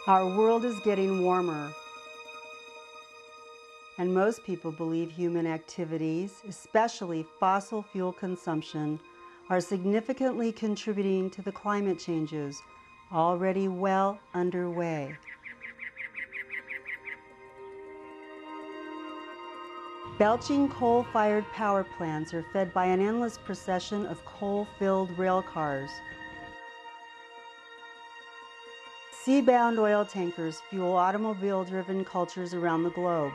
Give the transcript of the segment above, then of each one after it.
Our world is getting warmer, and most people believe human activities, especially fossil fuel consumption, are significantly contributing to the climate changes already well underway. Belching coal-fired power plants are fed by an endless procession of coal-filled rail cars. Sea-bound oil tankers fuel automobile-driven cultures around the globe.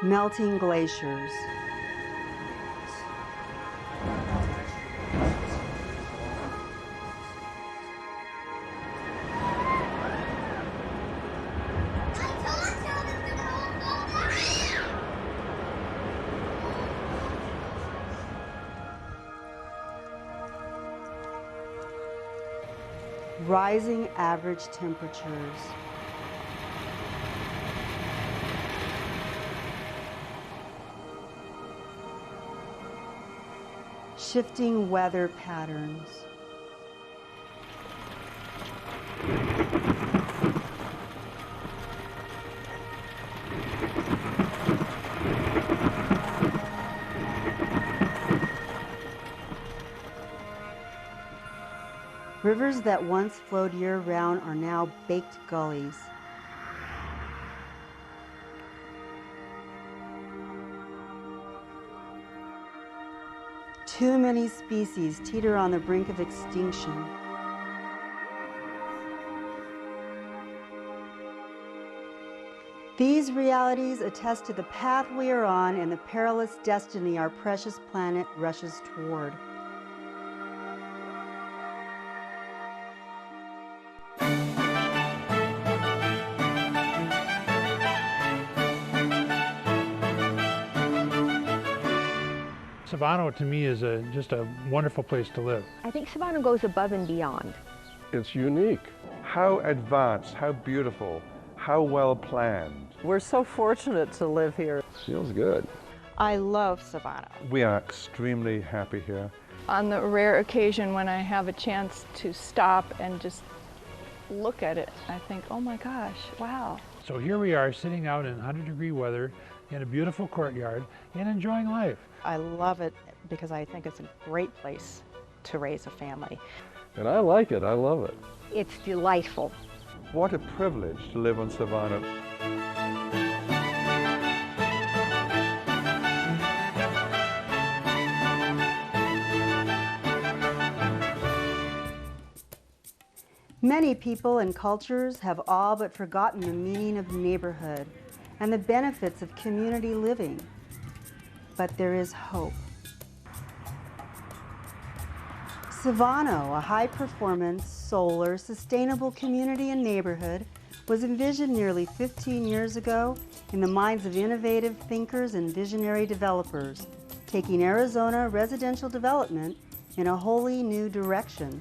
Melting glaciers. Rising average temperatures. Shifting weather patterns. Rivers that once flowed year-round are now baked gullies. Too many species teeter on the brink of extinction. These realities attest to the path we are on and the perilous destiny our precious planet rushes toward. Civano to me is just a wonderful place to live. I think Savannah goes above and beyond. It's unique. How advanced, how beautiful, how well planned. We're so fortunate to live here. Feels good. I love Savannah. We are extremely happy here. On the rare occasion when I have a chance to stop and just look at it, I think, oh my gosh, wow. So here we are sitting out in 100-degree weather in a beautiful courtyard and enjoying life. I love it because I think it's a great place to raise a family. And I like it, I love it. It's delightful. What a privilege to live on Savannah. Many people and cultures have all but forgotten the meaning of neighborhood and the benefits of community living. But there is hope. Civano, a high-performance, solar, sustainable community and neighborhood, was envisioned nearly 15 years ago in the minds of innovative thinkers and visionary developers, taking Arizona residential development in a wholly new direction.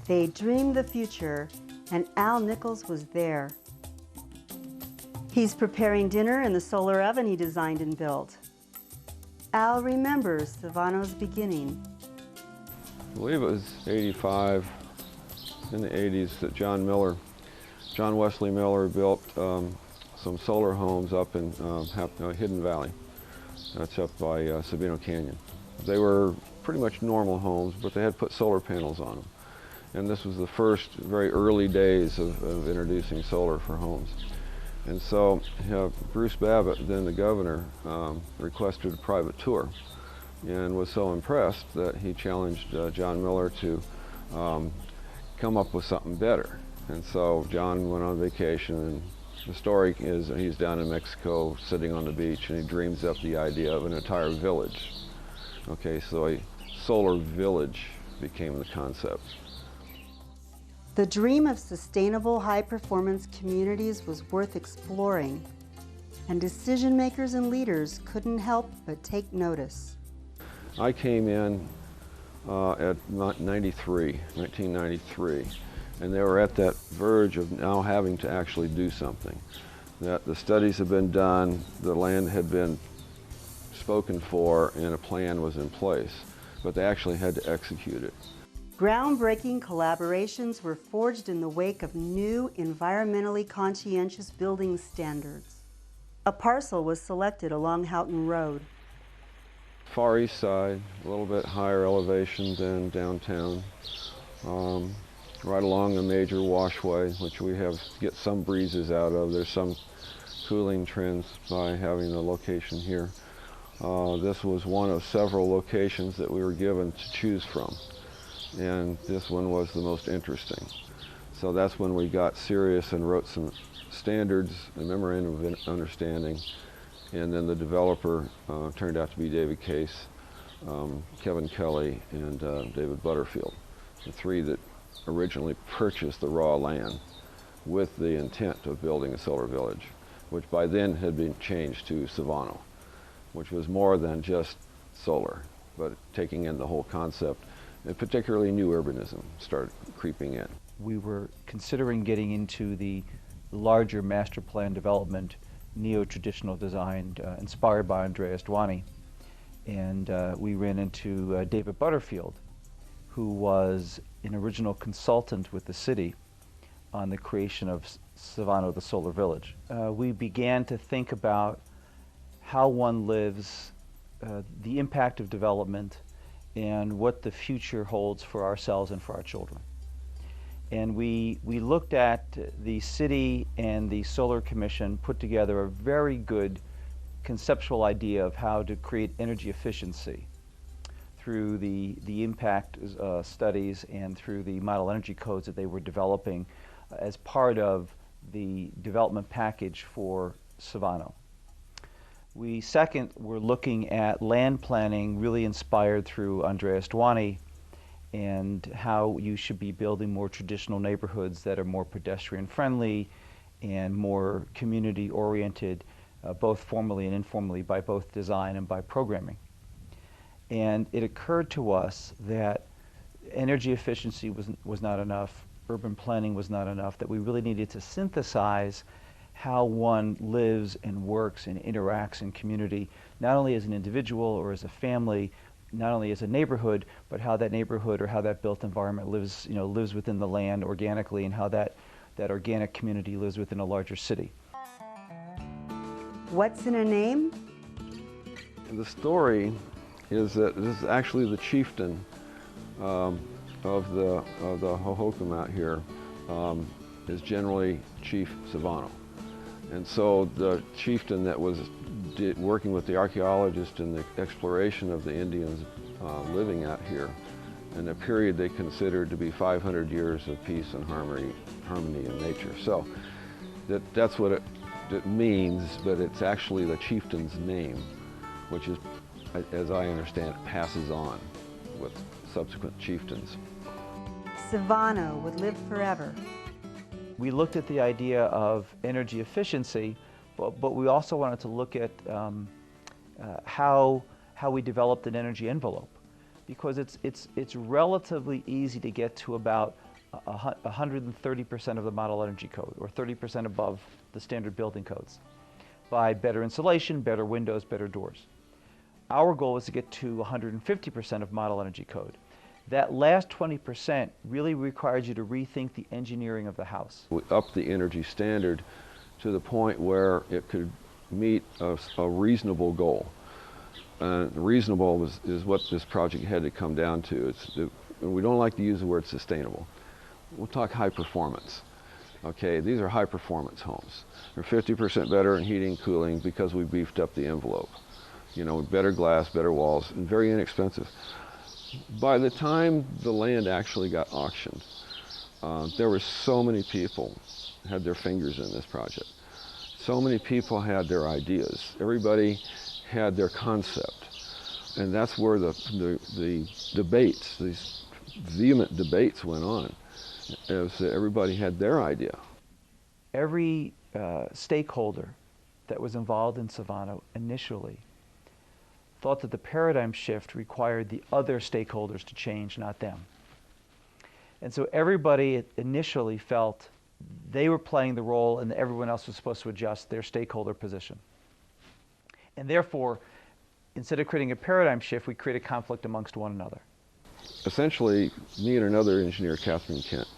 They dreamed the future, and Al Nichols was there. He's preparing dinner in the solar oven he designed and built. Al remembers Civano's beginning. I believe it was 85, in the 80s, that John Wesley Miller built some solar homes up in Hidden Valley. That's up by Sabino Canyon. They were pretty much normal homes, but they had put solar panels on them. And this was the first very early days of introducing solar for homes. And so Bruce Babbitt, then the governor, requested a private tour and was so impressed that he challenged John Miller to come up with something better. And so John went on vacation, and the story is he's down in Mexico sitting on the beach, and he dreams up the idea of an entire village. Okay, so a solar village became the concept. The dream of sustainable high-performance communities was worth exploring, and decision makers and leaders couldn't help but take notice. I came in at 1993, and they were at that verge of now having to actually do something. That the studies had been done, the land had been spoken for, and a plan was in place. but they actually had to execute it. Groundbreaking collaborations were forged in the wake of new environmentally conscientious building standards. A parcel was selected along Houghton Road. Far east side, a little bit higher elevation than downtown, right along a major washway, which we get some breezes out of. There's some cooling trends by having the location here. This was one of several locations that we were given to choose from, and this one was the most interesting. So that's when we got serious and wrote some standards, a memorandum of understanding, and then the developer turned out to be David Case, Kevin Kelly, and David Butterfield, the three that originally purchased the raw land with the intent of building a solar village, which by then had been changed to Civano, which was more than just solar, but taking in the whole concept, and particularly new urbanism started creeping in. We were considering getting into the larger master plan development, neo-traditional design inspired by Andreas Dwani. And we ran into David Butterfield, who was an original consultant with the city on the creation of Civano, the Solar Village. We began to think about how one lives, the impact of development, and what the future holds for ourselves and for our children. And we looked at the city and the Solar Commission put together a very good conceptual idea of how to create energy efficiency through the impact studies and through the model energy codes that they were developing as part of the development package for Civano. We second were looking at land planning really inspired through Andreas Dwani and how you should be building more traditional neighborhoods that are more pedestrian friendly and more community oriented, both formally and informally, by both design and by programming. And it occurred to us that energy efficiency was not enough, urban planning was not enough, that we really needed to synthesize how one lives and works and interacts in community, not only as an individual or as a family, not only as a neighborhood, but how that neighborhood or how that built environment lives, lives within the land organically, and how that organic community lives within a larger city. What's in a name? The story is that this is actually the chieftain of the Hohokam out here is generally Chief Civano. And so the chieftain that was working with the archaeologists in the exploration of the Indians living out here in a period they considered to be 500 years of peace and harmony in nature. So that's what it means, but it's actually the chieftain's name, which is, as I understand it, passes on with subsequent chieftains. Civano would live forever. We looked at the idea of energy efficiency, but we also wanted to look at how we developed an energy envelope, because it's relatively easy to get to about 130% of the model energy code, or 30% above the standard building codes, by better insulation, better windows, better doors. Our goal is to get to 150% of model energy code. That last 20% really requires you to rethink the engineering of the house. We upped the energy standard to the point where it could meet a reasonable goal. Reasonable is what this project had to come down to. We don't like to use the word sustainable. We'll talk high performance. Okay, these are high performance homes. They're 50% better in heating and cooling because we beefed up the envelope. Better glass, better walls, and very inexpensive. By the time the land actually got auctioned, there were so many people had their fingers in this project. So many people had their ideas. Everybody had their concept. And that's where the debates, these vehement debates went on, as everybody had their idea. Every stakeholder that was involved in Civano initially thought that the paradigm shift required the other stakeholders to change, not them. And so everybody initially felt they were playing the role and everyone else was supposed to adjust their stakeholder position. And therefore, Instead of creating a paradigm shift, we create a conflict amongst one another. Essentially, me and another engineer, Catherine Kent,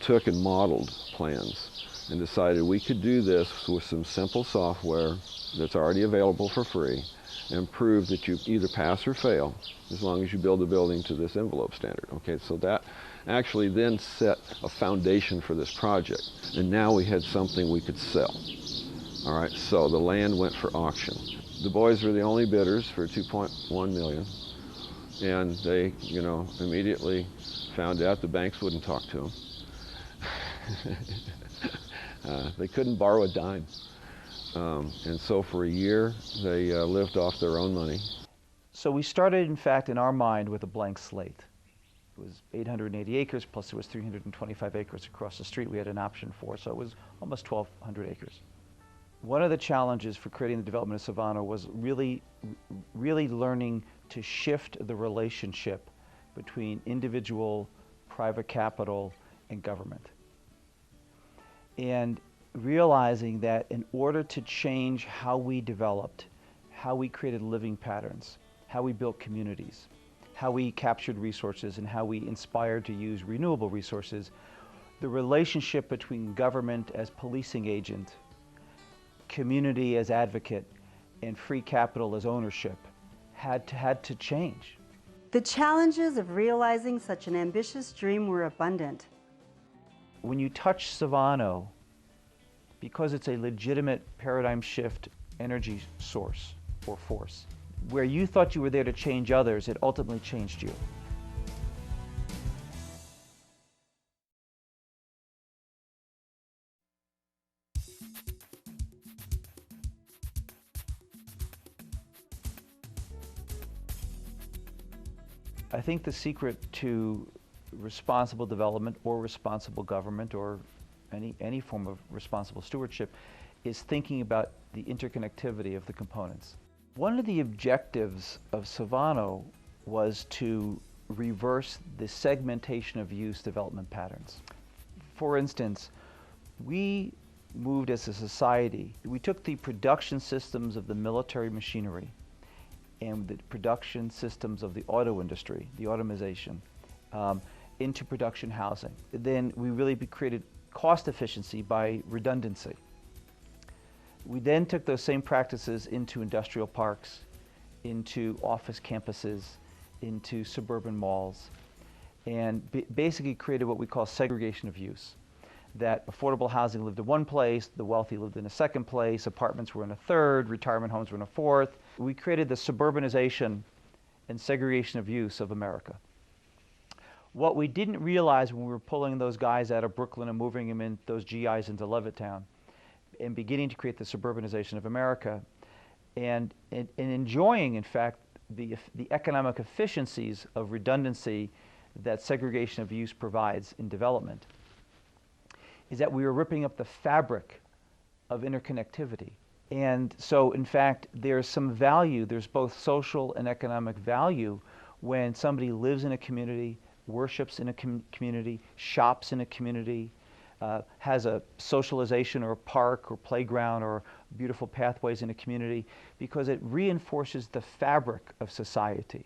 took and modeled plans and decided we could do this with some simple software that's already available for free and prove that you either pass or fail as long as you build the building to this envelope standard. Okay, so that actually then set a foundation for this project, and now we had something we could sell. All right, so the land went for auction. The boys were the only bidders for $2.1 million, and they, immediately found out the banks wouldn't talk to them. They couldn't borrow a dime. And so for a year, they lived off their own money. So we started, in fact, in our mind with a blank slate. It was 880 acres, plus there was 325 acres across the street we had an option for, so it was almost 1,200 acres. One of the challenges for creating the development of Civano was really learning to shift the relationship between individual, private capital, and government. And realizing that in order to change how we developed, how we created living patterns, how we built communities, how we captured resources, and how we inspired to use renewable resources, the relationship between government as policing agent, community as advocate, and free capital as ownership had to change. The challenges of realizing such an ambitious dream were abundant. When you touch Civano, because it's a legitimate paradigm shift energy source or force, where you thought you were there to change others, it ultimately changed you. I think the secret to responsible development or responsible government or any form of responsible stewardship is thinking about the interconnectivity of the components. One of the objectives of Civano was to reverse the segmentation of use development patterns. For instance, we moved as a society, we took the production systems of the military machinery and the production systems of the auto industry, the automation, into production housing. Then we really created cost efficiency by redundancy. We then took those same practices into industrial parks, into office campuses, into suburban malls, and basically created what we call segregation of use. That affordable housing lived in one place, the wealthy lived in a second place, apartments were in a third, retirement homes were in a fourth. We created the suburbanization and segregation of use of America. What we didn't realize when we were pulling those guys out of Brooklyn and moving them in, those GIs into Levittown, and beginning to create the suburbanization of America, and enjoying, in fact, the economic efficiencies of redundancy that segregation of use provides in development, is that we were ripping up the fabric of interconnectivity. And so, in fact, there's some value, there's both social and economic value when somebody lives in a community, worships in a community, shops in a community, has a socialization or a park or playground or beautiful pathways in a community, because it reinforces the fabric of society.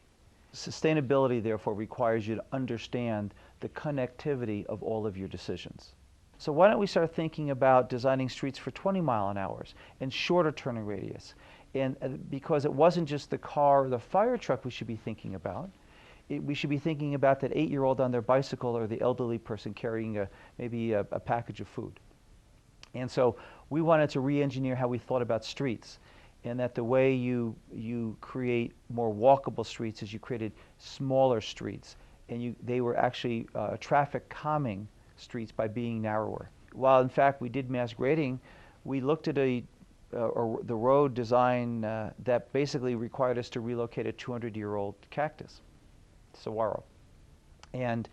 Sustainability, therefore, requires you to understand the connectivity of all of your decisions. So why don't we start thinking about designing streets for 20-mile-an-hours and shorter turning radius? And because it wasn't just the car or the fire truck we should be thinking about, we should be thinking about that 8-year-old on their bicycle or the elderly person carrying maybe a package of food. And so we wanted to re-engineer how we thought about streets, and that the way you create more walkable streets is you created smaller streets, and they were actually traffic calming streets by being narrower. While in fact we did mass grading, we looked at the road design that basically required us to relocate a 200-year-old cactus, saguaro, and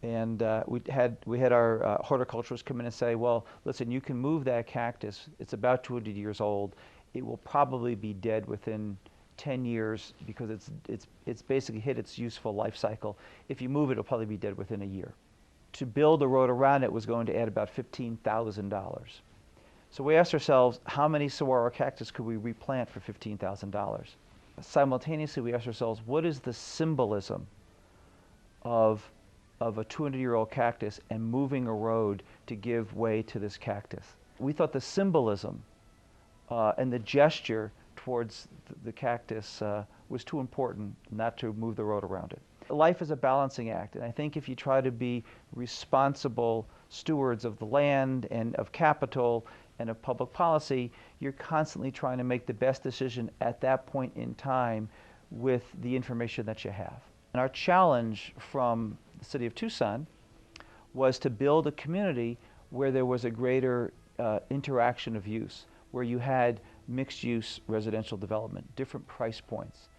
we had our horticulturists come in and say, well, listen, you can move that cactus. It's about 200 years old. It will probably be dead within 10 years because it's basically hit its useful life cycle. If you move it, it'll probably be dead within a year. To build a road around it was going to add about $15,000. So we asked ourselves, how many saguaro cactus could we replant for $15,000? Simultaneously, we asked ourselves, what is the symbolism of a 200-year-old cactus and moving a road to give way to this cactus? We thought the symbolism and the gesture towards the cactus was too important not to move the road around it. Life is a balancing act, and I think if you try to be responsible stewards of the land and of capital and of public policy, you're constantly trying to make the best decision at that point in time with the information that you have. And our challenge from the city of Tucson was to build a community where there was a greater interaction of use, where you had mixed-use residential development, different price points.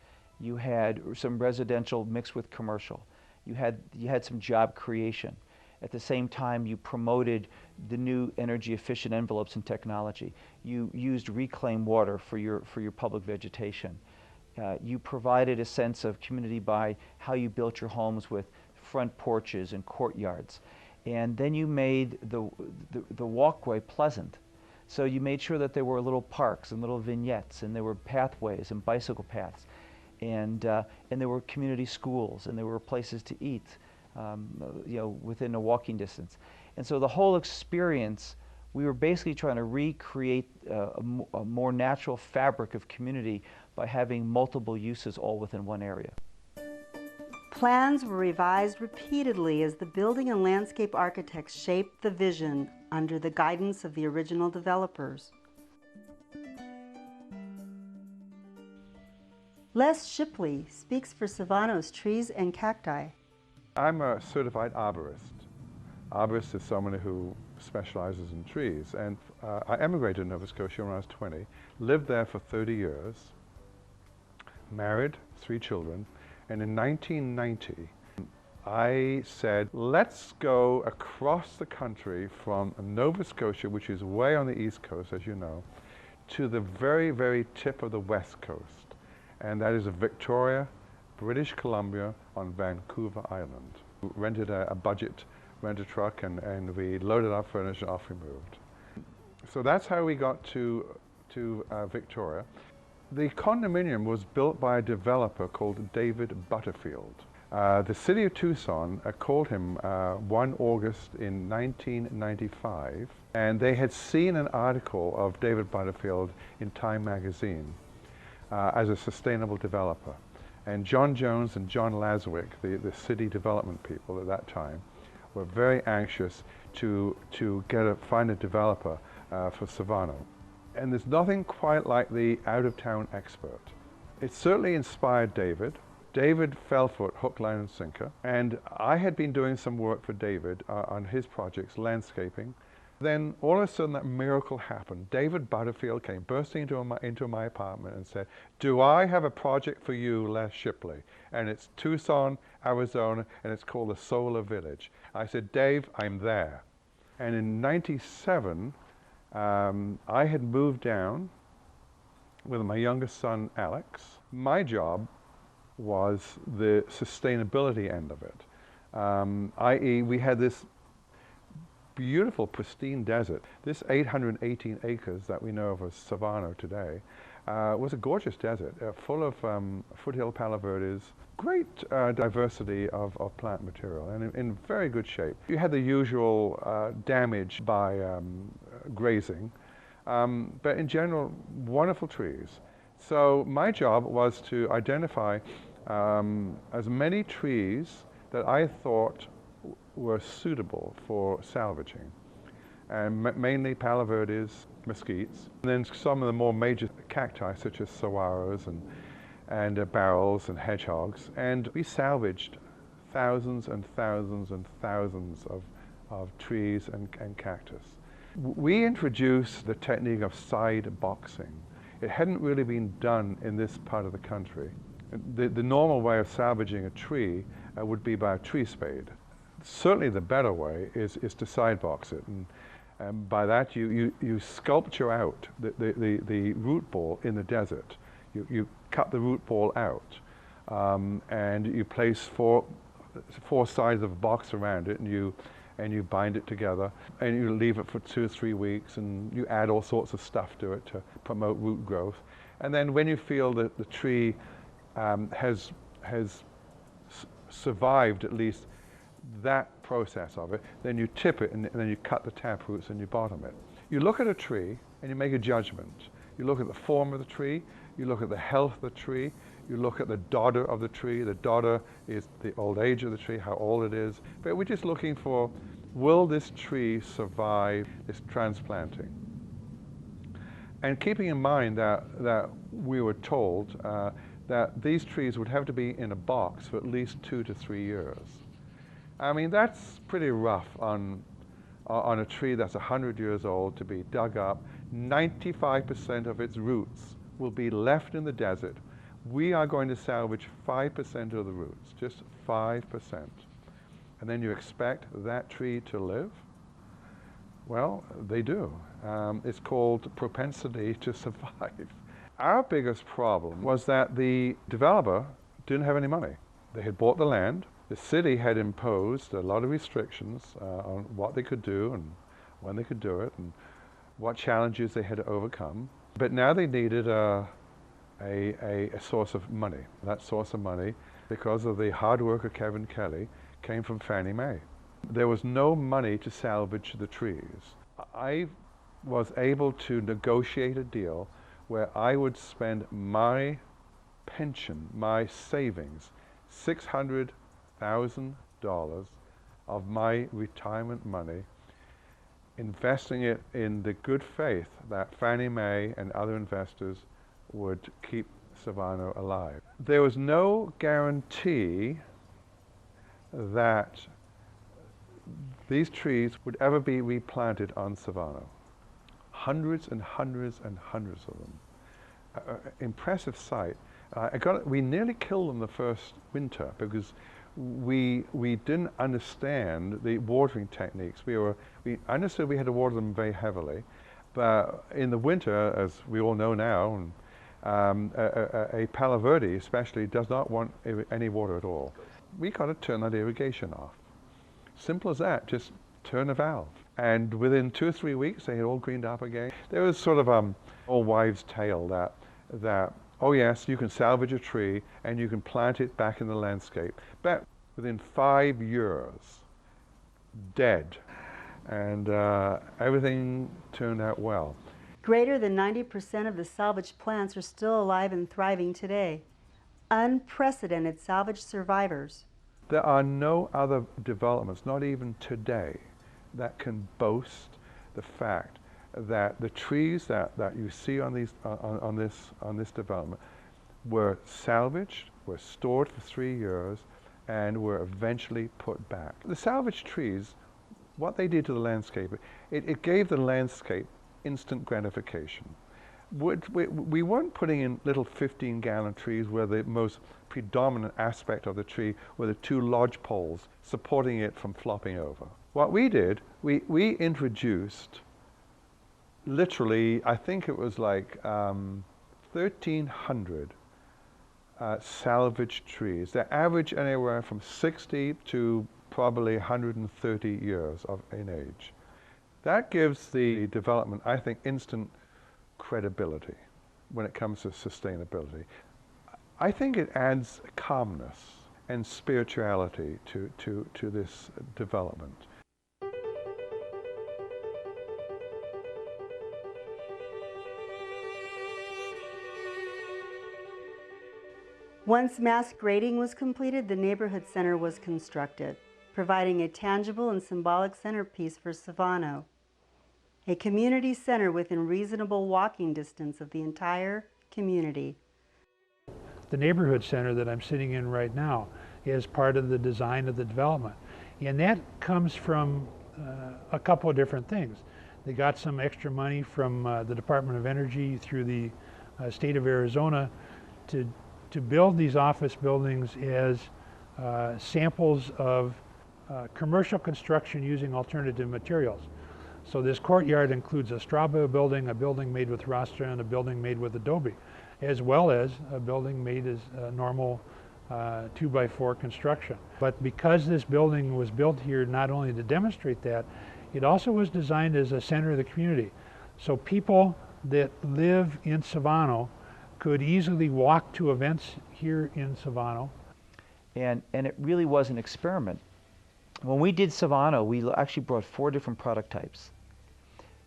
You had some residential mixed with commercial. You had some job creation. At the same time, you promoted the new energy-efficient envelopes and technology. You used reclaimed water for your public vegetation. You provided a sense of community by how you built your homes with front porches and courtyards. And then you made the walkway pleasant. So you made sure that there were little parks and little vignettes, and there were pathways and bicycle paths, and there were community schools, and there were places to eat, within a walking distance. And so the whole experience, we were basically trying to recreate a more natural fabric of community by having multiple uses all within one area. Plans were revised repeatedly as the building and landscape architects shaped the vision under the guidance of the original developers. Les Shipley speaks for Civano's Trees and Cacti. I'm a certified arborist. Arborist is someone who specializes in trees, and I emigrated to Nova Scotia when I was 20, lived there for 30 years, married, 3 children, and in 1990, I said, let's go across the country from Nova Scotia, which is way on the East Coast, as you know, to the very, very tip of the West Coast. And that is Victoria, British Columbia, on Vancouver Island. We rented a budget renter truck, and we loaded our furniture, off we moved. So that's how we got to Victoria. The condominium was built by a developer called David Butterfield. The city of Tucson called him one August in 1995, and they had seen an article of David Butterfield in Time magazine as a sustainable developer. And John Jones and John Laswick, the city development people at that time, were very anxious to find a developer for Civano. And there's nothing quite like the out-of-town expert. It certainly inspired David. David fell for it hook, line, and sinker. And I had been doing some work for David on his projects, landscaping. Then all of a sudden that miracle happened. David Butterfield came bursting into my apartment and said, do I have a project for you, Les Shipley? And it's Tucson, Arizona, and it's called the Solar Village. I said, Dave, I'm there. And in '97, I had moved down with my youngest son, Alex. My job was the sustainability end of it, i.e. we had this beautiful, pristine desert. This 818 acres that we know of as Civano today was a gorgeous desert, full of foothill palo verdes, great diversity of plant material, and in very good shape. You had the usual damage by grazing, but in general, wonderful trees. So my job was to identify as many trees that I thought were suitable for salvaging, and mainly palo verdes, mesquites, and then some of the more major cacti such as saguaros and barrels and hedgehogs. And we salvaged thousands and thousands and thousands of trees and cactus. We introduced the technique of side boxing. It hadn't really been done in this part of the country. The normal way of salvaging a tree would be by a tree spade. Certainly the better way is to side box it, and by that you sculpture out the root ball in the desert. You cut the root ball out, and you place four sides of a box around it, and and you bind it together, and you leave it for 2 or 3 weeks, and you add all sorts of stuff to it to promote root growth. And then when you feel that the tree has survived at least that process of it, then you tip it, and then you cut the tap roots and you bottom it. You look at a tree and you make a judgment. You look at the form of the tree, you look at the health of the tree, you look at the dodder of the tree. The dodder is the old age of the tree, how old it is. But we're just looking for, will this tree survive this transplanting? And keeping in mind that we were told that these trees would have to be in a box for at least 2 to 3 years. I mean, that's pretty rough on a tree that's 100 years old to be dug up. 95% of its roots will be left in the desert. We are going to salvage 5% of the roots, just 5%. And then you expect that tree to live? Well, they do. It's called propensity to survive. Our biggest problem was that the developer didn't have any money. They had bought the land. The city had imposed a lot of restrictions on what they could do and when they could do it and what challenges they had to overcome. But now they needed a source of money. That source of money, because of the hard work of Kevin Kelly, came from Fannie Mae. There was no money to salvage the trees. I was able to negotiate a deal where I would spend my pension, my savings, $600,000 of my retirement money, investing it in the good faith that Fannie Mae and other investors would keep Civano alive. There was no guarantee that these trees would ever be replanted on Civano. Hundreds and hundreds and hundreds of them. Impressive sight. We nearly killed them the first winter because we didn't understand the watering techniques. We understood we had to water them very heavily, but in the winter, as we all know now, a Palo Verde especially does not want any water at all. We got to turn that irrigation off. Simple as that, just turn a valve. And within 2 or 3 weeks, they had all greened up again. There was sort of old wives' tale that, oh yes, you can salvage a tree and you can plant it back in the landscape. But within 5 years, dead. And everything turned out well. Greater than 90% of the salvaged plants are still alive and thriving today. Unprecedented salvage survivors. There are no other developments, not even today, that can boast the fact that the trees that you see on this development were salvaged, were stored for 3 years, and were eventually put back. The salvaged trees, what they did to the landscape, it gave the landscape instant gratification. We weren't putting in little 15-gallon trees where the most predominant aspect of the tree were the 2 lodge poles supporting it from flopping over. What we did, we introduced literally, I think it was like 1,300 salvaged trees. They average anywhere from 60 to probably 130 years in age. That gives the development, I think, instant credibility when it comes to sustainability. I think it adds calmness and spirituality to this development. Once mass grading was completed, the neighborhood center was constructed, providing a tangible and symbolic centerpiece for Civano. A community center within reasonable walking distance of the entire community. The neighborhood center that I'm sitting in right now is part of the design of the development. And that comes from a couple of different things. They got some extra money from the Department of Energy through the state of Arizona to build these office buildings as samples of commercial construction using alternative materials. So this courtyard includes a straw building, a building made with rostra, and a building made with adobe, as well as a building made as normal 2x4 construction. But because this building was built here not only to demonstrate that, it also was designed as a center of the community. So people that live in Civano could easily walk to events here in Civano. And it really was an experiment. When we did Civano, we actually brought 4 different product types.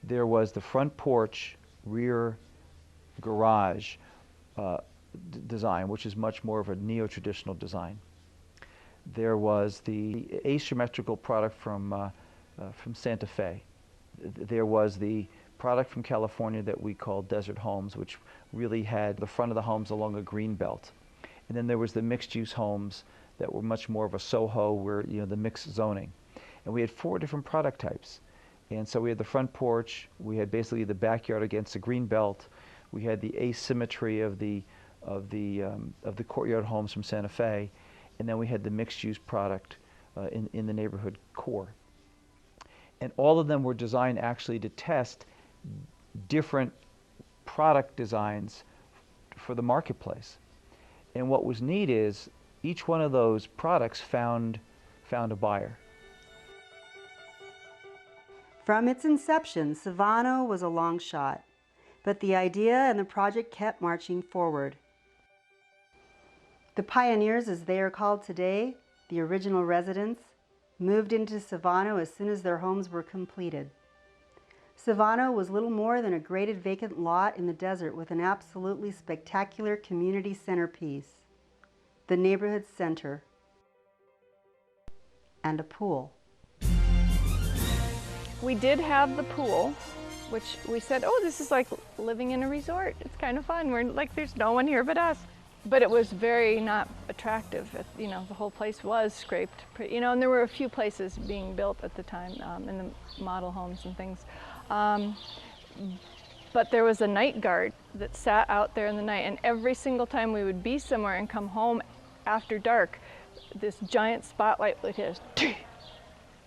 There was the front porch, rear garage design, which is much more of a neo-traditional design. There was the asymmetrical product from Santa Fe. There was the product from California that we called desert homes, which really had the front of the homes along a green belt. And then there was the mixed-use homes that were much more of a Soho, where, you know, the mixed zoning. And we had 4 different product types. And so we had the front porch, we had basically the backyard against the green belt, we had the asymmetry of the courtyard homes from Santa Fe, and then we had the mixed-use product in the neighborhood core. And all of them were designed actually to test different product designs for the marketplace. And what was neat is each one of those products found a buyer. From its inception, Civano was a long shot, but the idea and the project kept marching forward. The pioneers, as they are called today, the original residents, moved into Civano as soon as their homes were completed. Civano was little more than a graded vacant lot in the desert with an absolutely spectacular community centerpiece, the neighborhood center, and a pool. We did have the pool, which we said, oh, this is like living in a resort. It's kind of fun. We're like, there's no one here but us. But it was very not attractive. You know, the whole place was scraped, you know, and there were a few places being built at the time in the model homes and things. But there was a night guard that sat out there in the night, and every single time we would be somewhere and come home after dark, this giant spotlight would hit us.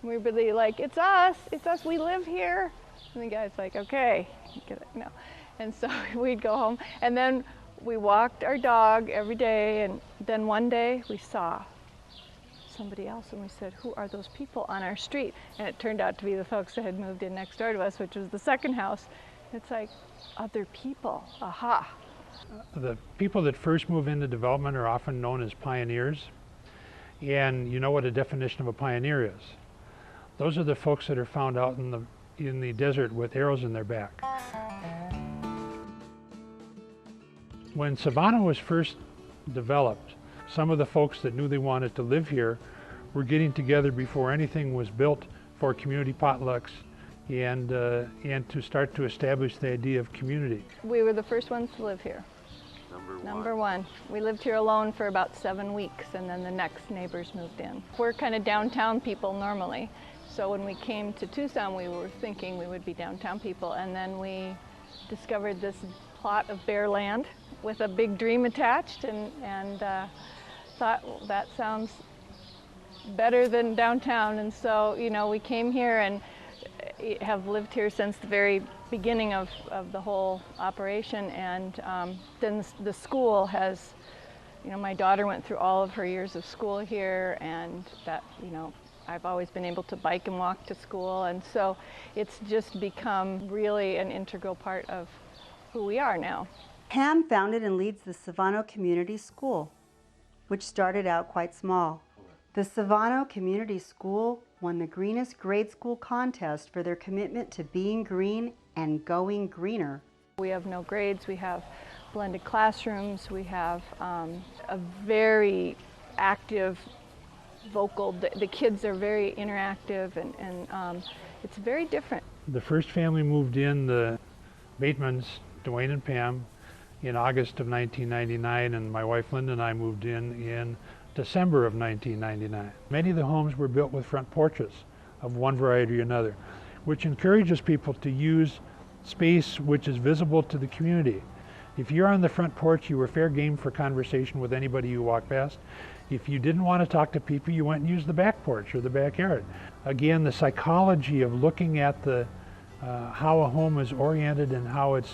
We'd be like, it's us, we live here. And the guy's like, okay, get it, no. And so we'd go home, and then we walked our dog every day, and then one day we saw somebody else, and we said, who are those people on our street? And it turned out to be the folks that had moved in next door to us, which was the second house. It's like, other people, aha. The people that first move into development are often known as pioneers. And you know what a definition of a pioneer is. Those are the folks that are found out in the desert with arrows in their back. When Savannah was first developed, some of the folks that knew they wanted to live here were getting together before anything was built for community potlucks and to start to establish the idea of community. We were the first ones to live here. Number one. We lived here alone for about 7 weeks, and then the next neighbors moved in. We're kind of downtown people normally, so when we came to Tucson, we were thinking we would be downtown people, and then we discovered this plot of bare land with a big dream attached, and thought, well, that sounds better than downtown. And so, you know, we came here and have lived here since the very beginning of the whole operation. And then the school has, you know, my daughter went through all of her years of school here, and that, you know, I've always been able to bike and walk to school, and so it's just become really an integral part of who we are now. Pam founded and leads the Civano Community School, which started out quite small. The Civano Community School won the Greenest Grade School contest for their commitment to being green and going greener. We have no grades, we have blended classrooms, we have a very active vocal, the kids are very interactive, and it's very different. The first family moved in, the Batemans, Dwayne and Pam, in August of 1999, and my wife Linda and I moved in December of 1999. Many of the homes were built with front porches of one variety or another, which encourages people to use space which is visible to the community. If you're on the front porch, you were fair game for conversation with anybody you walk past. If you didn't want to talk to people, you went and used the back porch or the backyard. Again, the psychology of looking at how a home is oriented and how it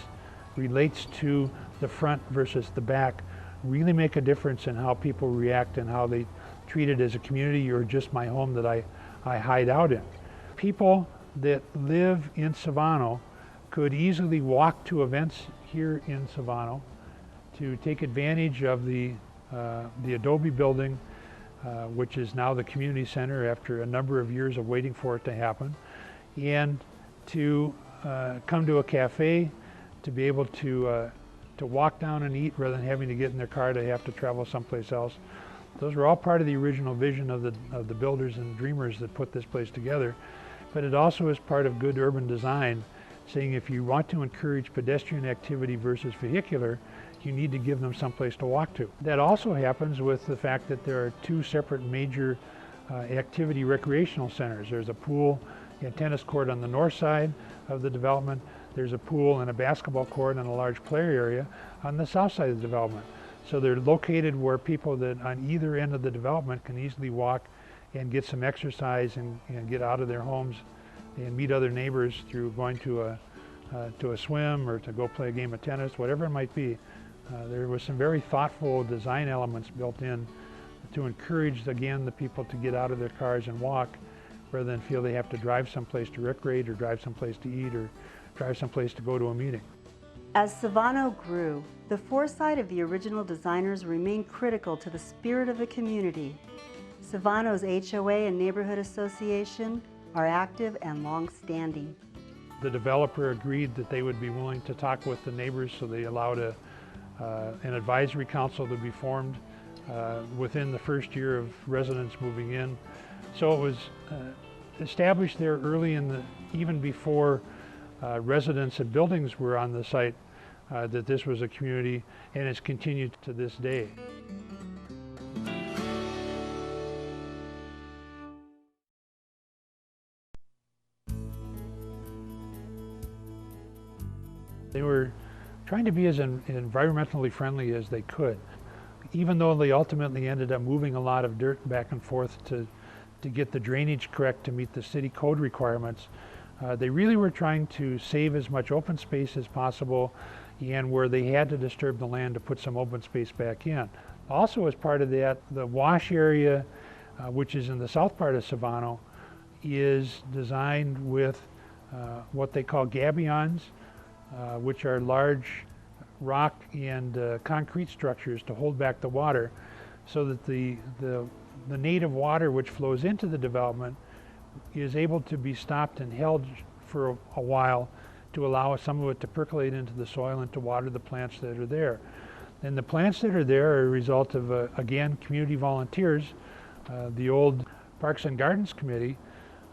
relates to the front versus the back really make a difference in how people react and how they treat it as a community or just my home that I hide out in. People that live in Civano could easily walk to events here in Civano to take advantage of the Adobe building, which is now the community center after a number of years of waiting for it to happen, and to come to a cafe, to be able to walk down and eat rather than having to get in their car to have to travel someplace else. Those were all part of the original vision of the builders and dreamers that put this place together. But it also is part of good urban design, saying if you want to encourage pedestrian activity versus vehicular, you need to give them someplace to walk to. That also happens with the fact that there are two separate major activity recreational centers. There's a pool and tennis court on the north side of the development. There's a pool and a basketball court and a large play area on the south side of the development. So they're located where people that on either end of the development can easily walk and get some exercise and get out of their homes and meet other neighbors through going to a swim or to go play a game of tennis, whatever it might be. There was some very thoughtful design elements built in to encourage, again, the people to get out of their cars and walk rather than feel they have to drive someplace to recreate or drive someplace to eat or drive someplace to go to a meeting. As Civano grew, the foresight of the original designers remained critical to the spirit of the community. Civano's HOA and Neighborhood Association are active and long-standing. The developer agreed that they would be willing to talk with the neighbors, so they allowed an advisory council to be formed within the first year of residents moving in. So it was established there early even before residents and buildings were on the site, that this was a community, and it's continued to this day. They were trying to be as environmentally friendly as they could, even though they ultimately ended up moving a lot of dirt back and forth to get the drainage correct to meet the city code requirements. They really were trying to save as much open space as possible, and where they had to disturb the land to put some open space back in. Also, as part of that, the wash area, which is in the south part of Civano, is designed with what they call gabions, which are large rock and concrete structures to hold back the water, so that the native water which flows into the development is able to be stopped and held for a while to allow some of it to percolate into the soil and to water the plants that are there. And the plants that are there are a result of, again, community volunteers. The old Parks and Gardens Committee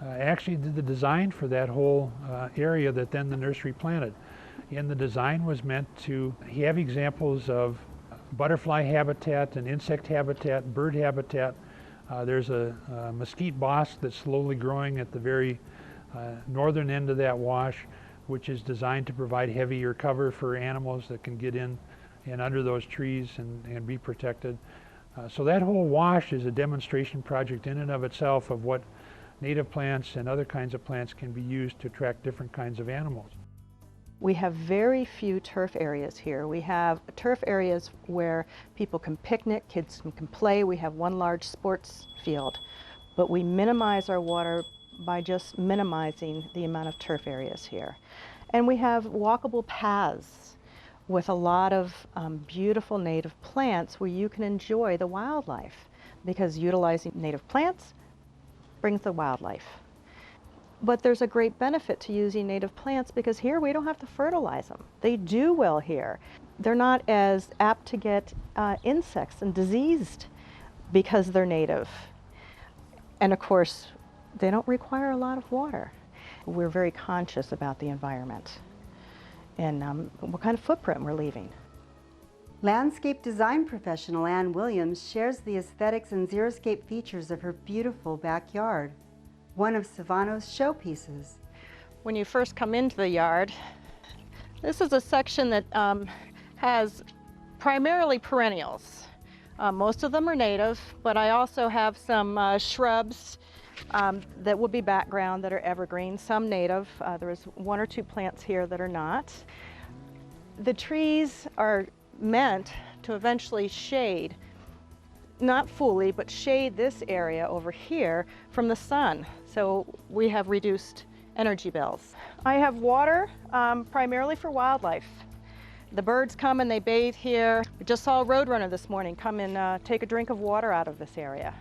actually did the design for that whole area that then the nursery planted. And the design was meant to have examples of butterfly habitat and insect habitat, bird habitat. There's a mesquite boss that's slowly growing at the very northern end of that wash, which is designed to provide heavier cover for animals that can get in and under those trees and be protected. So that whole wash is a demonstration project in and of itself of what native plants and other kinds of plants can be used to attract different kinds of animals. We have very few turf areas here. We have turf areas where people can picnic, kids can play. We have one large sports field, but we minimize our water by just minimizing the amount of turf areas here. And we have walkable paths with a lot of beautiful native plants where you can enjoy the wildlife, because utilizing native plants brings the wildlife. But there's a great benefit to using native plants, because here we don't have to fertilize them. They do well here. They're not as apt to get insects and diseased because they're native. And of course, they don't require a lot of water. We're very conscious about the environment and what kind of footprint we're leaving. Landscape design professional Ann Williams shares the aesthetics and xeriscape features of her beautiful backyard, one of Civano's showpieces. When you first come into the yard, this is a section that has primarily perennials. Most of them are native, but I also have some shrubs that would be background that are evergreen, some native. There's one or two plants here that are not. The trees are meant to eventually shade, not fully, but shade this area over here from the sun. So we have reduced energy bills. I have water primarily for wildlife. The birds come and they bathe here. We just saw a roadrunner this morning come and take a drink of water out of this area.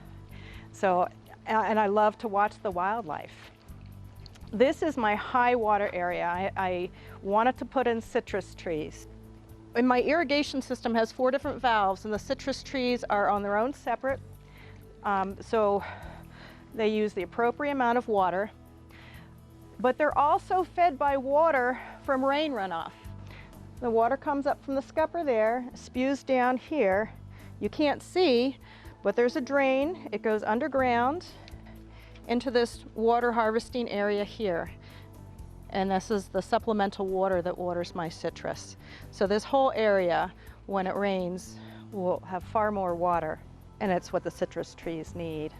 So, and I love to watch the wildlife. This is my high water area. I wanted to put in citrus trees. And my irrigation system has 4 different valves, and the citrus trees are on their own separate. So they use the appropriate amount of water, but they're also fed by water from rain runoff. The water comes up from the scupper there, spews down here. You can't see, but there's a drain. It goes underground into this water harvesting area here. And this is the supplemental water that waters my citrus. So this whole area, when it rains, will have far more water, and it's what the citrus trees need.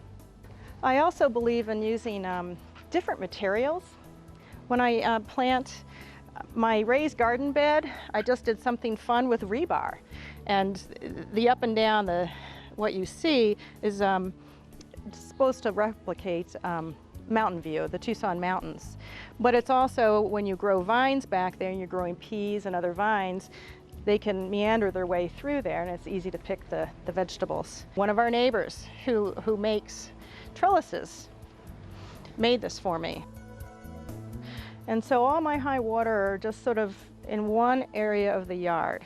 I also believe in using different materials. When I plant my raised garden bed, I just did something fun with rebar. And the up and down, what you see is supposed to replicate Mountain View, the Tucson mountains. But it's also, when you grow vines back there and you're growing peas and other vines, they can meander their way through there, and it's easy to pick the vegetables. One of our neighbors who makes trellises made this for me. And so all my high water are just sort of in one area of the yard.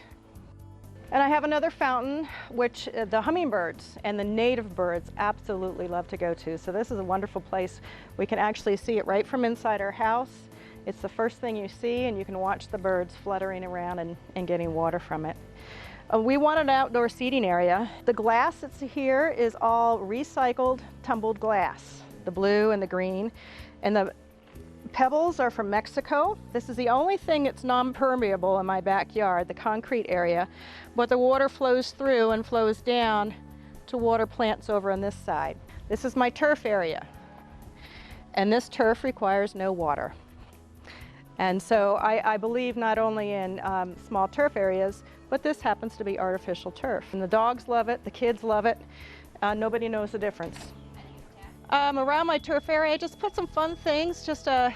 And I have another fountain, which the hummingbirds and the native birds absolutely love to go to. So this is a wonderful place. We can actually see it right from inside our house. It's the first thing you see, and you can watch the birds fluttering around and getting water from it. We want an outdoor seating area. The glass that's here is all recycled tumbled glass, the blue and the green. And the pebbles are from Mexico. This is the only thing that's non-permeable in my backyard, the concrete area, but the water flows through and flows down to water plants over on this side. This is my turf area, and this turf requires no water. And so I believe not only in small turf areas, but this happens to be artificial turf. And the dogs love it, the kids love it, nobody knows the difference. Around my turf area, I just put some fun things, just a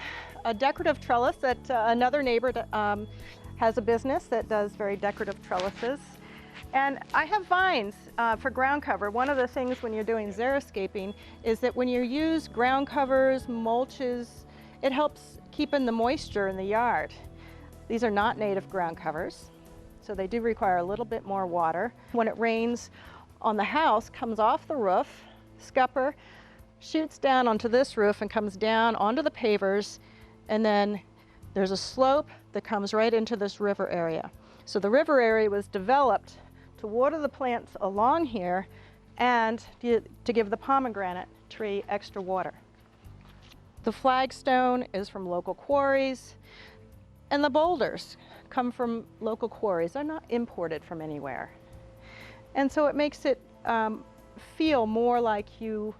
decorative trellis that another neighbor has a business that does very decorative trellises. And I have vines for ground cover. One of the things when you're doing xeriscaping is that when you use ground covers, mulches, it helps keep in the moisture in the yard. These are not native ground covers, so they do require a little bit more water. When it rains on the house, comes off the roof, scupper, shoots down onto this roof and comes down onto the pavers, and then there's a slope that comes right into this river area. So the river area was developed to water the plants along here and to give the pomegranate tree extra water. The flagstone is from local quarries, and the boulders come from local quarries. They're not imported from anywhere. And so it makes it feel more like you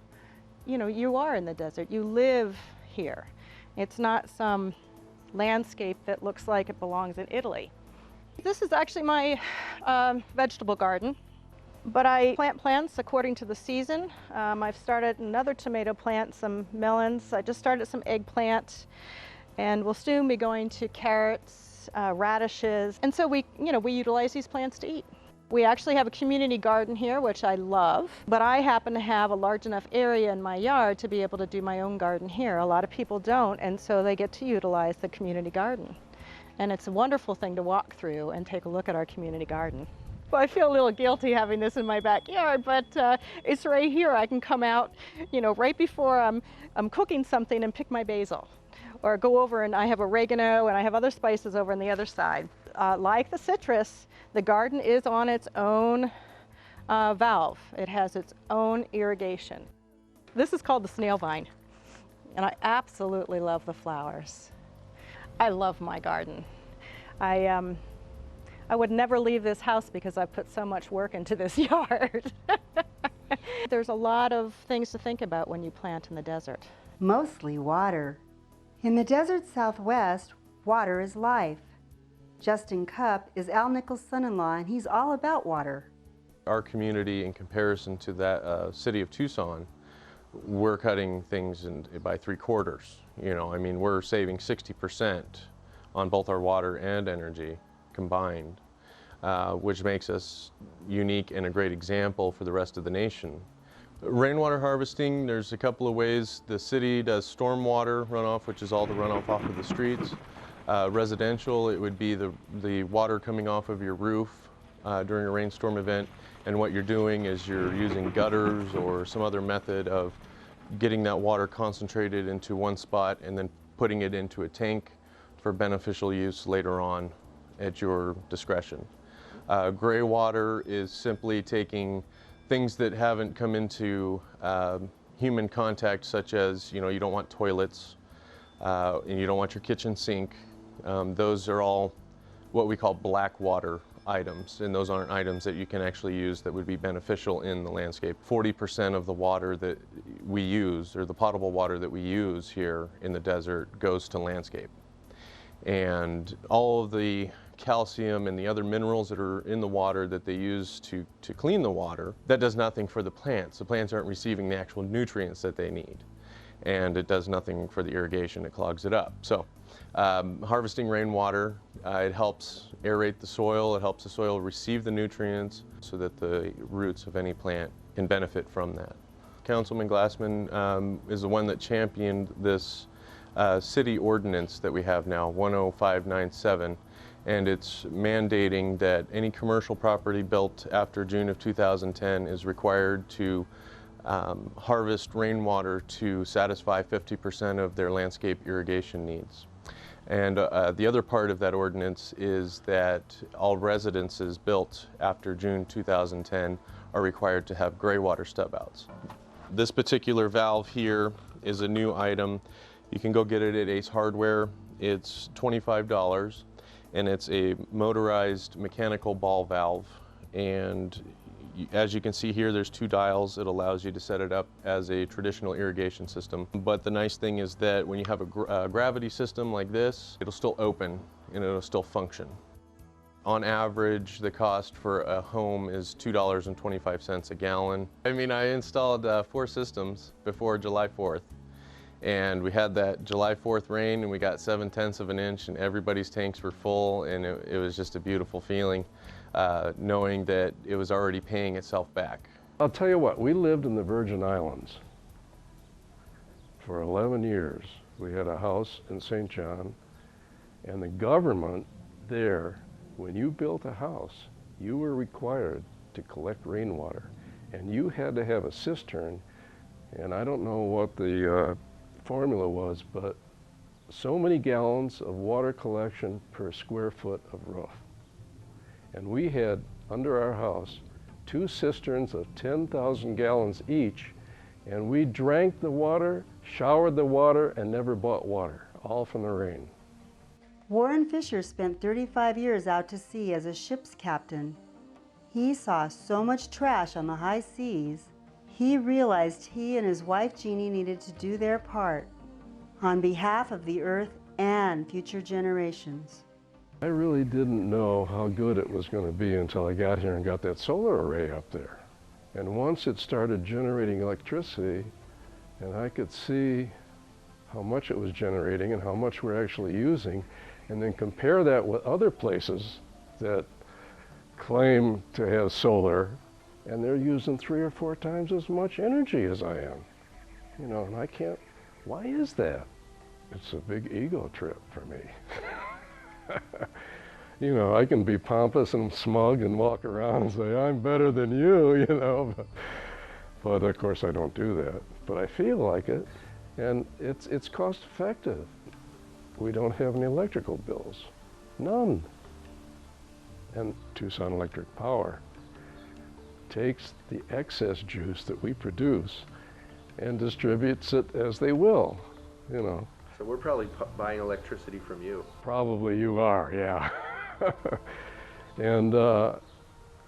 are in the desert. You live here. It's not some landscape that looks like it belongs in Italy. This is actually my vegetable garden, but I plant plants according to the season. I've started another tomato plant, some melons. I just started some eggplant, and we'll soon be going to carrots, radishes. And so we utilize these plants to eat. We actually have a community garden here, which I love, but I happen to have a large enough area in my yard to be able to do my own garden here. A lot of people don't, and so they get to utilize the community garden. And it's a wonderful thing to walk through and take a look at our community garden. Well, I feel a little guilty having this in my backyard, but it's right here. I can come out, right before I'm cooking something and pick my basil. Or go over and I have oregano and I have other spices over on the other side. Like the citrus, the garden is on its own valve. It has its own irrigation. This is called the snail vine, and I absolutely love the flowers. I love my garden. I would never leave this house because I've put so much work into this yard. There's a lot of things to think about when you plant in the desert. Mostly water. In the desert Southwest, water is life. Justin Cupp is Al Nichols' son-in-law, and he's all about water. Our community, in comparison to that city of Tucson, we're cutting things by 3/4. You know, I mean, we're saving 60% on both our water and energy combined, which makes us unique and a great example for the rest of the nation. Rainwater harvesting, there's a couple of ways. The city does stormwater runoff, which is all the runoff off of the streets. Residential, it would be the water coming off of your roof during a rainstorm event. And what you're doing is you're using gutters or some other method of getting that water concentrated into one spot and then putting it into a tank for beneficial use later on at your discretion. Gray water is simply taking things that haven't come into human contact, such as, you know, you don't want toilets and you don't want your kitchen sink. Those are all what we call black water items, and those aren't items that you can actually use that would be beneficial in the landscape. 40% of the water that we use, or the potable water that we use here in the desert, goes to landscape. And all of the calcium and the other minerals that are in the water that they use to clean the water, that does nothing for the plants. The plants aren't receiving the actual nutrients that they need. And it does nothing for the irrigation, it clogs it up. So harvesting rainwater, it helps aerate the soil, it helps the soil receive the nutrients so that the roots of any plant can benefit from that. Councilman Glassman is the one that championed this city ordinance that we have now, 10597, and it's mandating that any commercial property built after June of 2010 is required to harvest rainwater to satisfy 50% of their landscape irrigation needs. And the other part of that ordinance is that all residences built after June 2010 are required to have gray water stub outs. This particular valve here is a new item. You can go get it at Ace Hardware. It's $25, and it's a motorized mechanical ball valve. And as you can see here, there's 2 dials. It allows you to set it up as a traditional irrigation system. But the nice thing is that when you have a gravity system like this, it'll still open and it'll still function. On average, the cost for a home is $2.25 a gallon. I mean, I installed 4 systems before July 4th. And we had that July 4th rain, and we got 7/10 of an inch, and everybody's tanks were full, and it was just a beautiful feeling, knowing that it was already paying itself back. I'll tell you what, we lived in the Virgin Islands for 11 years. We had a house in St. John, and the government there, when you built a house, you were required to collect rainwater, and you had to have a cistern, and I don't know what the formula was, but so many gallons of water collection per square foot of roof. And we had, under our house, 2 cisterns of 10,000 gallons each, and we drank the water, showered the water, and never bought water, all from the rain. Warren Fisher spent 35 years out to sea as a ship's captain. He saw so much trash on the high seas, he realized he and his wife Jeannie needed to do their part on behalf of the earth and future generations. I really didn't know how good it was going to be until I got here and got that solar array up there. And once it started generating electricity, and I could see how much it was generating and how much we're actually using, and then compare that with other places that claim to have solar, and they're using 3 or 4 times as much energy as I am. You know, and I can't, why is that? It's a big ego trip for me. You know, I can be pompous and smug and walk around and say, I'm better than you, you know, but of course I don't do that. But I feel like it, and it's cost effective. We don't have any electrical bills, none. And Tucson Electric Power takes the excess juice that we produce and distributes it as they will, you know. So we're probably buying electricity from you. Probably you are, yeah. And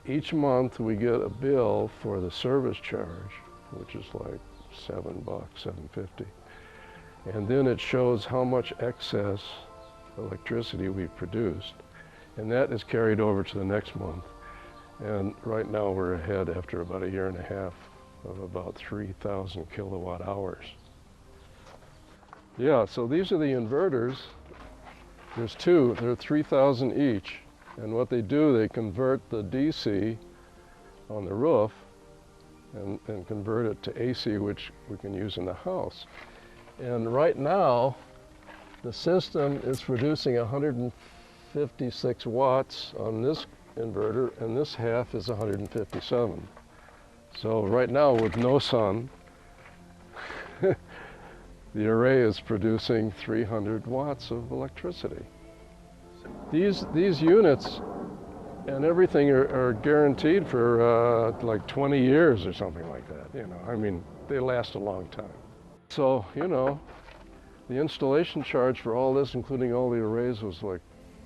each month we get a bill for the service charge, which is like $7, $7.50. And then it shows how much excess electricity we produced. And that is carried over to the next month. And right now we're ahead after about 1.5 years of about 3,000 kilowatt hours. Yeah, so these are the inverters. There's two, they're 3,000 each. And what they do, they convert the DC on the roof and convert it to AC, which we can use in the house. And right now, the system is producing 156 watts on this inverter, and this half is 157. So right now, with no sun, the array is producing 300 watts of electricity. These units and everything are guaranteed for like 20 years or something like that. You know, I mean, they last a long time. So, you know, the installation charge for all this, including all the arrays, was like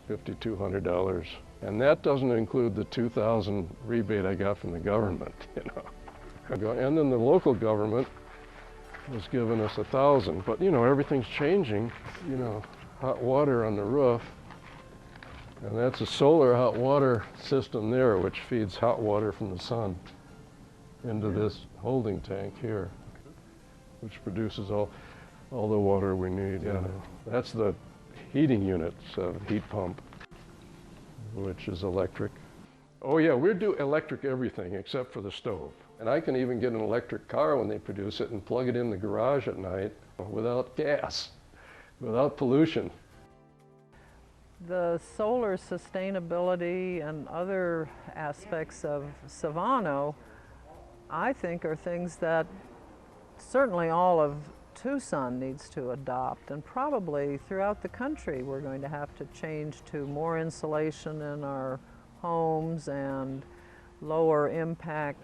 $5,200. And that doesn't include the $2,000 rebate I got from the government, you know. And then the local government was giving us $1,000. But, you know, everything's changing, you know, hot water on the roof. And that's a solar hot water system there, which feeds hot water from the sun into this holding tank here, which produces all the water we need. Yeah. That's the heating unit, heat pump, which is electric. Oh yeah, we do electric everything except for the stove. And I can even get an electric car when they produce it and plug it in the garage at night without gas, without pollution. The solar sustainability and other aspects of Civano, I think, are things that certainly all of Tucson needs to adopt, and probably throughout the country we're going to have to change to more insulation in our homes and lower impact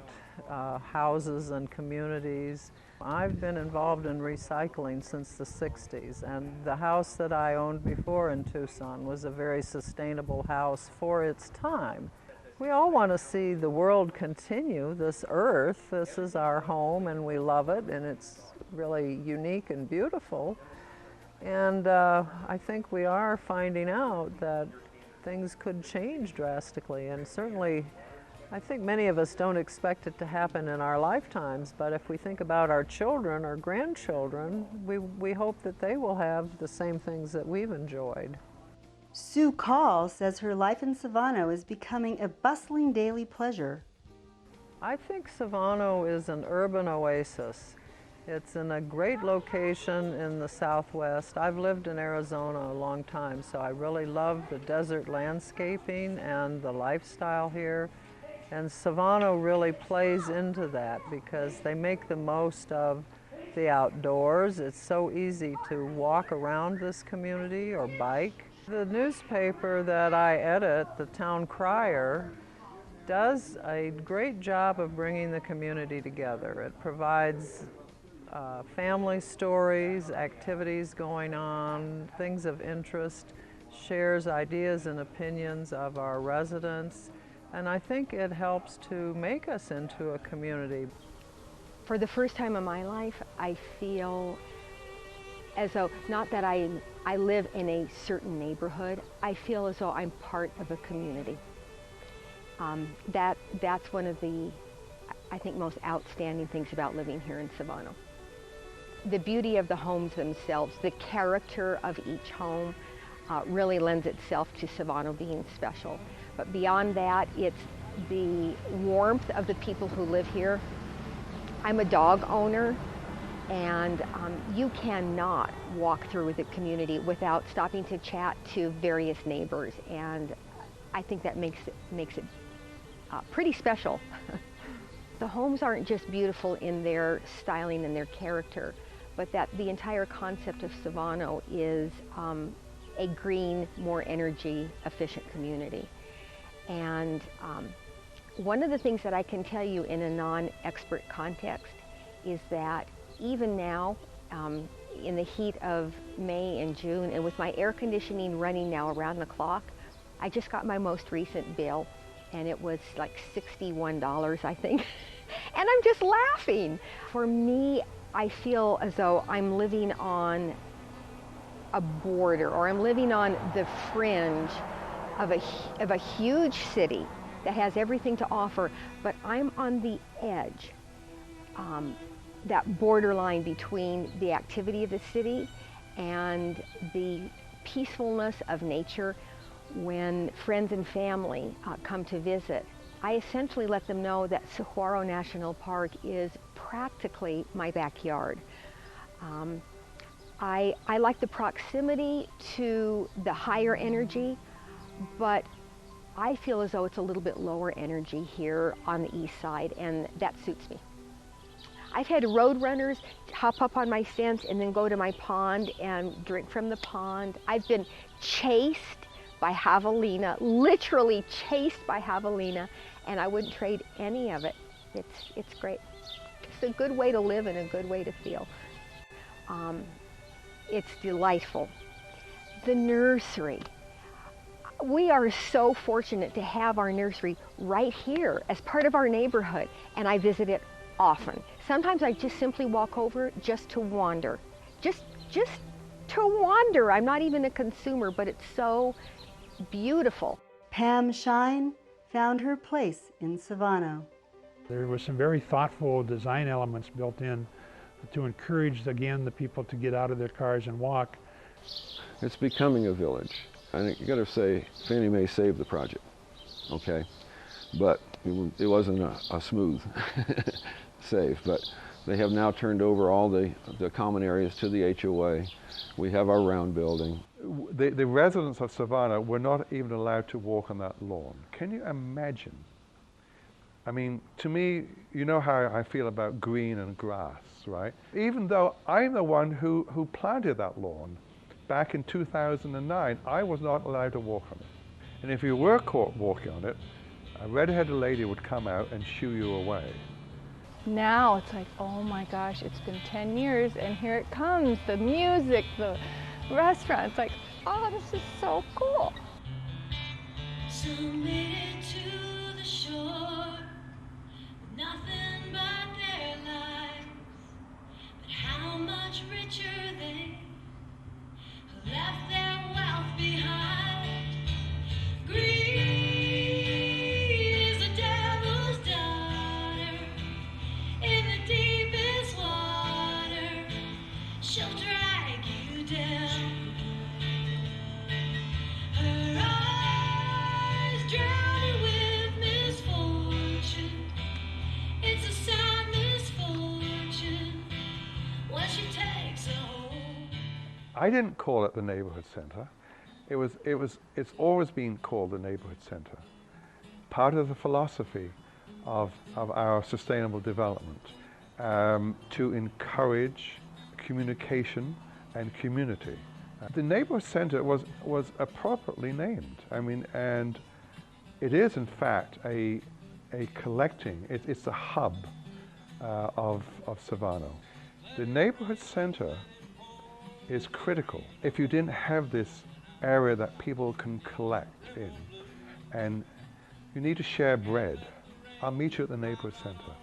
houses and communities. I've been involved in recycling since the 60s, and the house that I owned before in Tucson was a very sustainable house for its time. We all want to see the world continue, this earth. This is our home and we love it, and it's really unique and beautiful. And I think we are finding out that things could change drastically, and certainly I think many of us don't expect it to happen in our lifetimes, but if we think about our children or grandchildren, we hope that they will have the same things that we've enjoyed. Sue Call says her life in Civano is becoming a bustling daily pleasure. I think Civano is an urban oasis. It's in a great location in the Southwest. I've lived in Arizona a long time, so I really love the desert landscaping and the lifestyle here. And Civano really plays into that because they make the most of the outdoors. It's so easy to walk around this community or bike. The newspaper that I edit, the Town Crier, does a great job of bringing the community together. It provides family stories, activities going on, things of interest, shares ideas and opinions of our residents. And I think it helps to make us into a community. For the first time in my life, I feel as though, not that I live in a certain neighborhood, I feel as though I'm part of a community. That's one of the, I think, most outstanding things about living here in Civano. The beauty of the homes themselves, the character of each home really lends itself to Civano being special. But beyond that, it's the warmth of the people who live here. I'm a dog owner, and you cannot walk through the community without stopping to chat to various neighbors, and I think that makes it pretty special. The homes aren't just beautiful in their styling and their character, but that the entire concept of Civano is a green, more energy efficient community. And one of the things that I can tell you in a non-expert context is that even now, in the heat of May and June, and with my air conditioning running now around the clock, I just got my most recent bill, and it was like $61, I think. And I'm just laughing. For me, I feel as though I'm living on a border, or I'm living on the fringe of a huge city that has everything to offer, but I'm on the edge, that borderline between the activity of the city and the peacefulness of nature. When friends and family come to visit, I essentially let them know that Saguaro National Park is practically my backyard. I like the proximity to the higher energy, but I feel as though it's a little bit lower energy here on the east side, and that suits me. I've had road runners hop up on my fence and then go to my pond and drink from the pond. I've been chased by javelina, literally chased by javelina, and I wouldn't trade any of it. It's great. It's a good way to live and a good way to feel. It's delightful. The nursery. We are so fortunate to have our nursery right here as part of our neighborhood, and I visit it often. Sometimes I just simply walk over just to wander. Just to wander. I'm not even a consumer, but it's so beautiful. Pam Shine found her place in Civano. There was some very thoughtful design elements built in to encourage, again, the people to get out of their cars and walk. It's becoming a village. I think you got to say Fannie Mae saved the project, okay? But it wasn't a smooth save, but they have now turned over all the common areas to the HOA. We have our round building. The residents of Savannah were not even allowed to walk on that lawn. Can you imagine? I mean, to me, you know how I feel about green and grass, right? Even though I'm the one who planted that lawn back in 2009, I was not allowed to walk on it. And if you were caught walking on it, a red-headed lady would come out and shoo you away. Now it's like, oh my gosh, it's been 10 years and here it comes, the music, the restaurant. It's like, oh, this is so cool. Submitted to the shore, nothing but their lives, but how much richer they who left their wealth behind. Greed is the devil's daughter, in the deepest water, she'll drag you down. Her eyes drowning with misfortune, it's a sad misfortune when she takes a hold. I didn't call it the neighborhood center. It's always been called the neighborhood center. Part of the philosophy of our sustainable development, to encourage communication and community. The neighborhood center was appropriately named. I mean, and it is in fact a collecting, it's a hub of Civano. The neighborhood center is critical. If you didn't have this area that people can collect in, and you need to share bread, I'll meet you at the neighborhood center.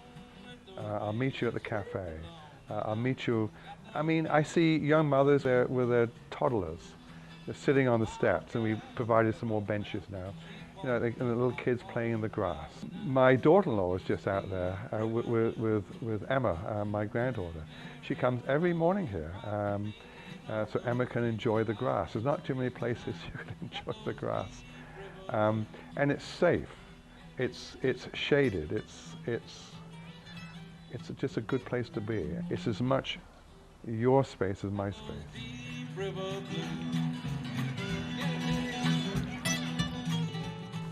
I'll meet you at the cafe. I'll meet you. I mean, I see young mothers there with their toddlers. They're sitting on the steps, and we provided some more benches now. You know, and the little kids playing in the grass. My daughter-in-law is just out there with Emma, my granddaughter. She comes every morning here. So Emma can enjoy the grass. There's not too many places you can enjoy the grass. And it's safe. It's shaded. It's just a good place to be. It's as much your space as my space.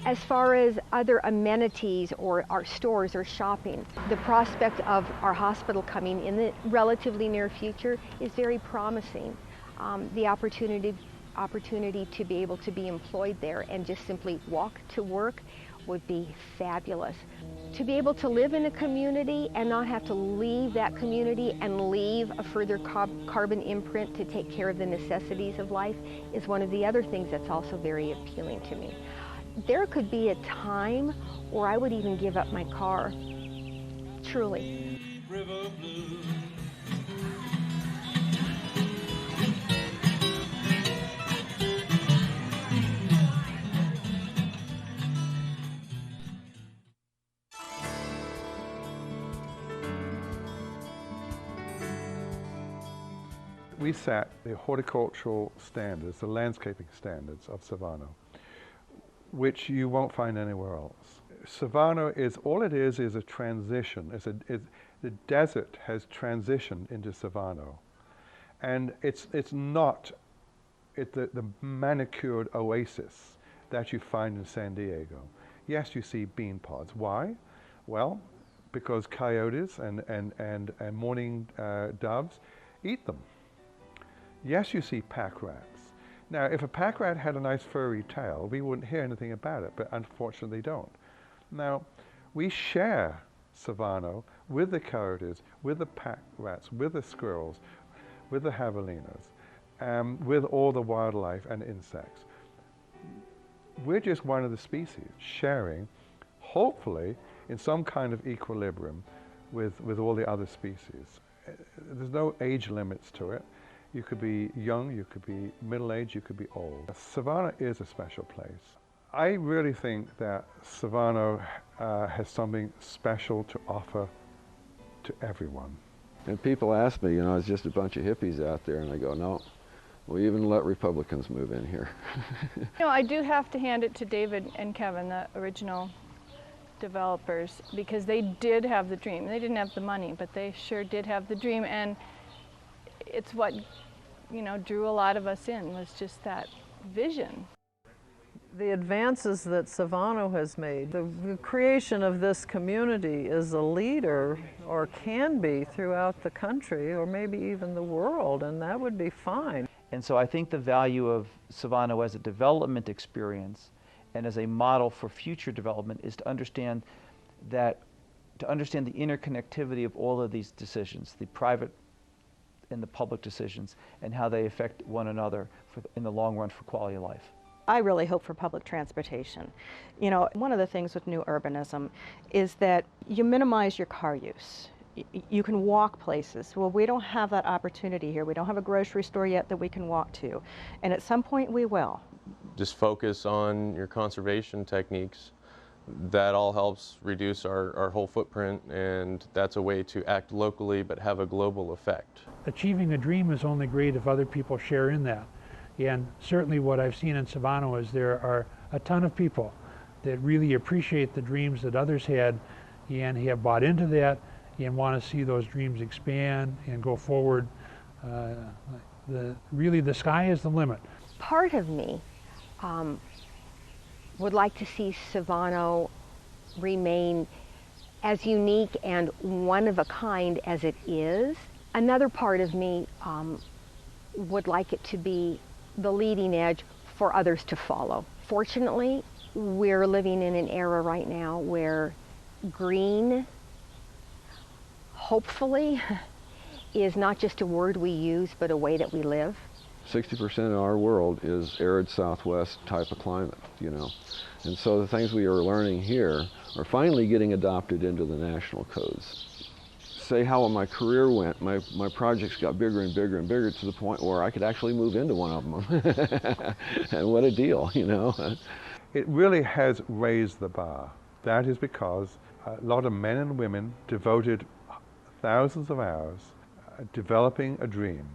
As far as other amenities or our stores or shopping, the prospect of our hospital coming in the relatively near future is very promising. The opportunity to be able to be employed there and just simply walk to work would be fabulous. To be able to live in a community and not have to leave that community and leave a further carbon imprint to take care of the necessities of life is one of the other things that's also very appealing to me. There could be a time where I would even give up my car, truly. We set the horticultural standards, the landscaping standards of Civano, which you won't find anywhere else. Civano is, all it is a transition. The desert has transitioned into Civano. And it's not the manicured oasis that you find in San Diego. Yes, you see bean pods. Why? Well, because coyotes and mourning doves eat them. Yes, you see pack rats. Now, if a pack rat had a nice furry tail, we wouldn't hear anything about it, but unfortunately they don't. Now, we share Civano with the coyotes, with the pack rats, with the squirrels, with the javelinas, with all the wildlife and insects. We're just one of the species sharing, hopefully, in some kind of equilibrium with all the other species. There's no age limits to it. You could be young, you could be middle-aged, you could be old. Savannah is a special place. I really think that Civano has something special to offer to everyone. And people ask me, you know, it's just a bunch of hippies out there, and I go, no, we even let Republicans move in here. You know, I do have to hand it to David and Kevin, the original developers, because they did have the dream. They didn't have the money, but they sure did have the dream, and it's what, you know, drew a lot of us in, was just that vision. The advances that Civano has made, the creation of this community is a leader, or can be, throughout the country, or maybe even the world, and that would be fine. And so I think the value of Civano as a development experience and as a model for future development is to understand the interconnectivity of all of these decisions, the private and the public decisions, and how they affect one another in the long run for quality of life. I really hope for public transportation. You know, one of the things with new urbanism is that you minimize your car use. You can walk places. Well, we don't have that opportunity here. We don't have a grocery store yet that we can walk to. And at some point we will. Just focus on your conservation techniques. That all helps reduce our whole footprint, and that's a way to act locally but have a global effect. Achieving a dream is only great if other people share in that. And certainly what I've seen in Civano is there are a ton of people that really appreciate the dreams that others had and have bought into that and want to see those dreams expand and go forward. Really the sky is the limit. Part of me would like to see Civano remain as unique and one of a kind as it is. Another part of me would like it to be the leading edge for others to follow. Fortunately, we're living in an era right now where green, hopefully, is not just a word we use, but a way that we live. 60% of our world is arid Southwest type of climate, you know. And so the things we are learning here are finally getting adopted into the national codes. Say how my career went, my projects got bigger and bigger and bigger to the point where I could actually move into one of them. And what a deal, you know. It really has raised the bar. That is because a lot of men and women devoted thousands of hours developing a dream.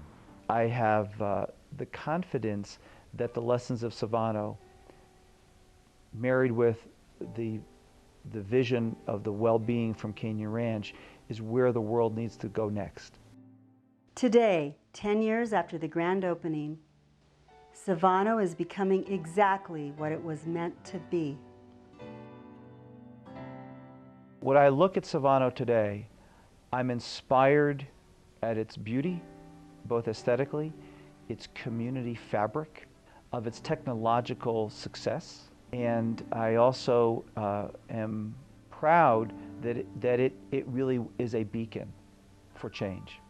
I have the confidence that the lessons of Civano, married with the vision of the well-being from Canyon Ranch, is where the world needs to go next. Today, 10 years after the grand opening, Civano is becoming exactly what it was meant to be. When I look at Civano today, I'm inspired at its beauty, both aesthetically, its community fabric, of its technological success, and I also am proud that it really is a beacon for change.